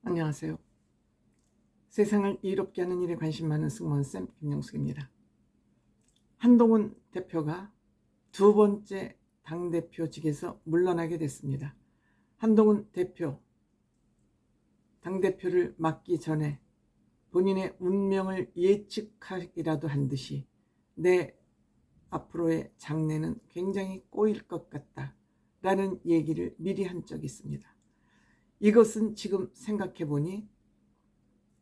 안녕하세요. 세상을 이롭게 하는 일에 관심 많은 승무원쌤 김영숙입니다. 한동훈 대표가 두 번째 당대표직에서 물러나게 됐습니다. 한동훈 대표, 당대표를 맡기 전에 본인의 운명을 예측하기라도 한 듯이 내 앞으로의 장래는 굉장히 꼬일 것 같다 라는 얘기를 미리 한 적이 있습니다. 이것은 지금 생각해보니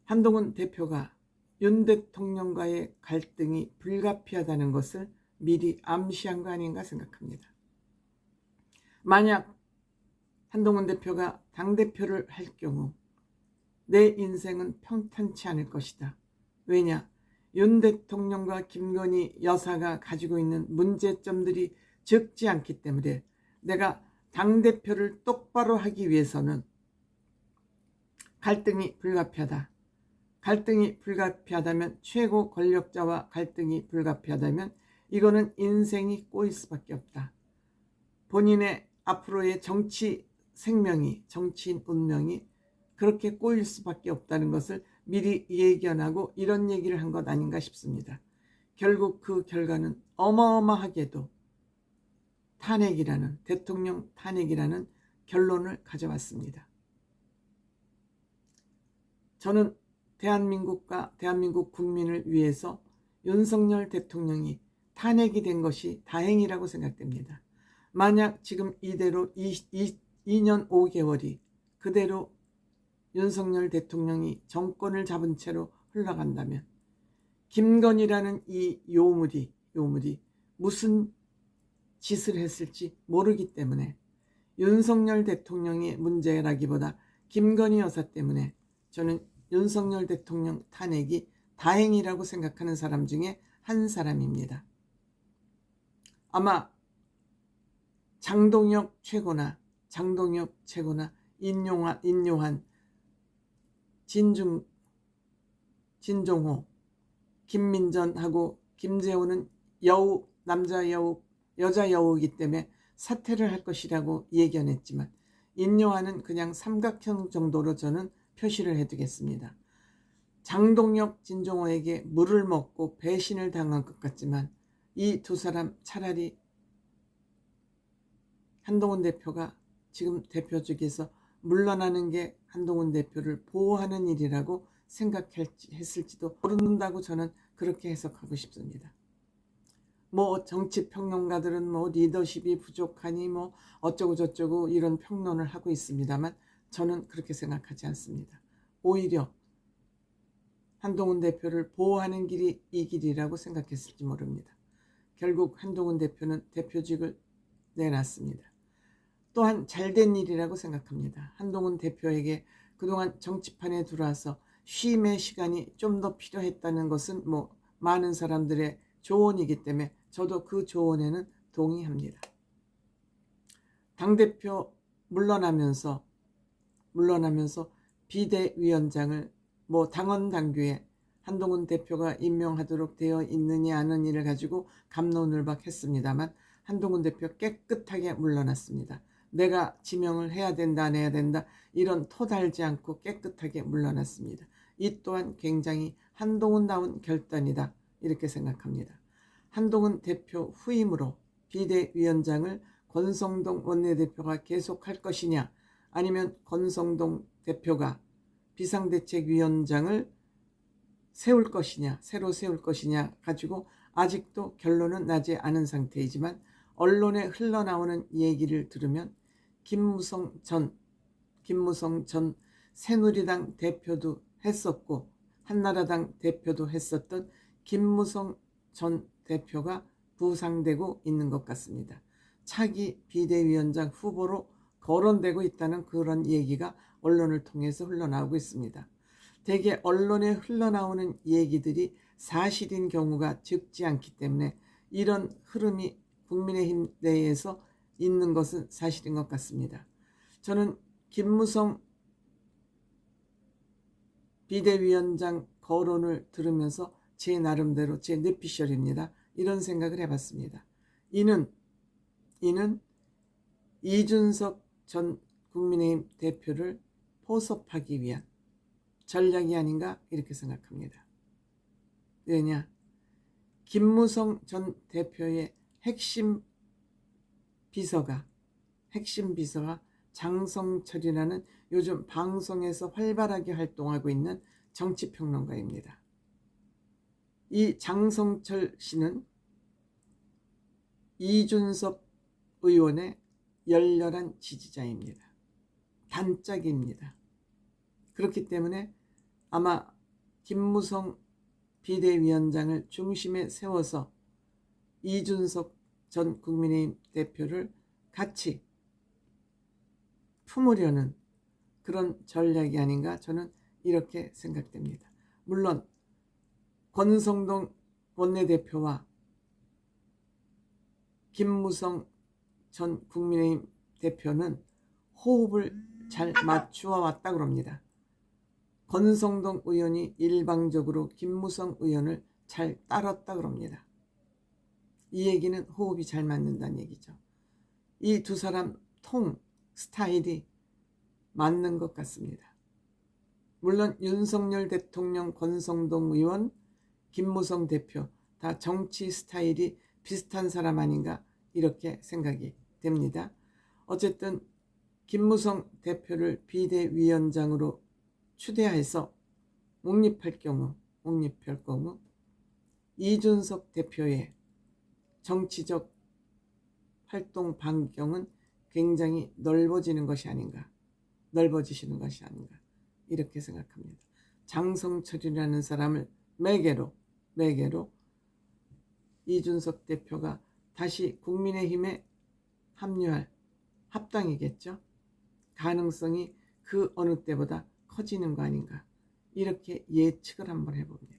한동훈 대표가 윤 대통령과의 갈등이 불가피하다는 것을 미리 암시한 거 아닌가 생각합니다. 만약 한동훈 대표가 당대표를 할 경우 내 인생은 평탄치 않을 것이다. 왜냐? 윤 대통령과 김건희 여사가 가지고 있는 문제점들이 적지 않기 때문에 내가 당대표를 똑바로 하기 위해서는 갈등이 불가피하다. 갈등이 불가피하다면, 최고 권력자와 갈등이 불가피하다면 이거는 인생이 꼬일 수밖에 없다. 본인의 앞으로의 정치 생명이, 정치인 운명이 그렇게 꼬일 수밖에 없다는 것을 미리 예견하고 이런 얘기를 한 것 아닌가 싶습니다. 결국 그 결과는 어마어마하게도 탄핵이라는, 대통령 탄핵이라는 결론을 가져왔습니다. 저는 대한민국과 대한민국 국민을 위해서 윤석열 대통령이 탄핵이 된 것이 다행이라고 생각됩니다. 만약 지금 이대로 2년 5개월이 그대로 윤석열 대통령이 정권을 잡은 채로 흘러간다면 김건희라는 이 요물이 무슨 짓을 했을지 모르기 때문에 윤석열 대통령의 문제라기보다 김건희 여사 때문에 저는 윤석열 대통령 탄핵이 다행이라고 생각하는 사람 중에 한 사람입니다. 아마 장동혁 최고나 인요한, 진종호, 김민전하고 김재호는 여우, 남자 여우, 여자 여우이기 때문에 사퇴를 할 것이라고 예견했지만 인요한은 그냥 삼각형 정도로 저는 표시를 해두겠습니다. 장동혁, 진종호에게 물을 먹고 배신을 당한 것 같지만 이 두 사람 차라리 한동훈 대표가 지금 대표직에서 물러나는 게 한동훈 대표를 보호하는 일이라고 생각했을지도 모른다고 저는 그렇게 해석하고 싶습니다. 정치평론가들은 리더십이 부족하니 어쩌고 저쩌고 이런 평론을 하고 있습니다만 저는 그렇게 생각하지 않습니다. 오히려 한동훈 대표를 보호하는 길이 이 길이라고 생각했을지 모릅니다. 결국 한동훈 대표는 대표직을 내놨습니다. 또한 잘된 일이라고 생각합니다. 한동훈 대표에게 그동안 정치판에 들어와서 쉼의 시간이 좀 더 필요했다는 것은 많은 사람들의 조언이기 때문에 저도 그 조언에는 동의합니다. 당대표 물러나면서 비대위원장을 당원 당규에 한동훈 대표가 임명하도록 되어 있느냐 하는 일을 가지고 갑론을박했습니다만 한동훈 대표 깨끗하게 물러났습니다. 내가 지명을 해야 된다 안 해야 된다 이런 토달지 않고 깨끗하게 물러났습니다. 이 또한 굉장히 한동훈다운 결단이다 이렇게 생각합니다. 한동훈 대표 후임으로 비대위원장을 권성동 원내대표가 계속할 것이냐 아니면 권성동 대표가 비상대책위원장을 새로 세울 것이냐 가지고 아직도 결론은 나지 않은 상태이지만 언론에 흘러나오는 얘기를 들으면 김무성 전 새누리당 대표도 했었고 한나라당 대표도 했었던 김무성 전 대표가 부상되고 있는 것 같습니다. 차기 비대위원장 후보로 거론되고 있다는 그런 얘기가 언론을 통해서 흘러나오고 있습니다. 대개 언론에 흘러나오는 얘기들이 사실인 경우가 적지 않기 때문에 이런 흐름이 국민의힘 내에서 있는 것은 사실인 것 같습니다. 저는 김무성 비대위원장 거론을 들으면서 제 나름대로 제 뇌피셜입니다. 이런 생각을 해봤습니다. 이는 이준석 전 국민의힘 대표를 포섭하기 위한 전략이 아닌가 이렇게 생각합니다. 왜냐? 김무성 전 대표의 핵심 비서가 장성철이라는 요즘 방송에서 활발하게 활동하고 있는 정치평론가입니다. 이 장성철 씨는 이준석 의원의 열렬한 지지자입니다. 단짝입니다. 그렇기 때문에 아마 김무성 비대위원장을 중심에 세워서 이준석 전 국민의힘 대표를 같이 품으려는 그런 전략이 아닌가 저는 이렇게 생각됩니다. 물론 권성동 원내대표와 김무성 전 국민의힘 대표는 호흡을 잘 맞추어 왔다 그럽니다. 권성동 의원이 일방적으로 김무성 의원을 잘 따랐다 그럽니다. 이 얘기는 호흡이 잘 맞는다는 얘기죠. 이 두 사람 스타일이 맞는 것 같습니다. 물론 윤석열 대통령, 권성동 의원, 김무성 대표 다 정치 스타일이 비슷한 사람 아닌가 이렇게 생각이 됩니다. 어쨌든 김무성 대표를 비대위원장으로 추대해서 옹립할 경우 이준석 대표의 정치적 활동 반경은 굉장히 넓어지시는 것이 아닌가 이렇게 생각합니다. 장성철이라는 사람을 매개로 이준석 대표가 다시 국민의힘에 합류할 합당이겠죠. 가능성이 그 어느 때보다 커지는 거 아닌가 이렇게 예측을 한번 해봅니다.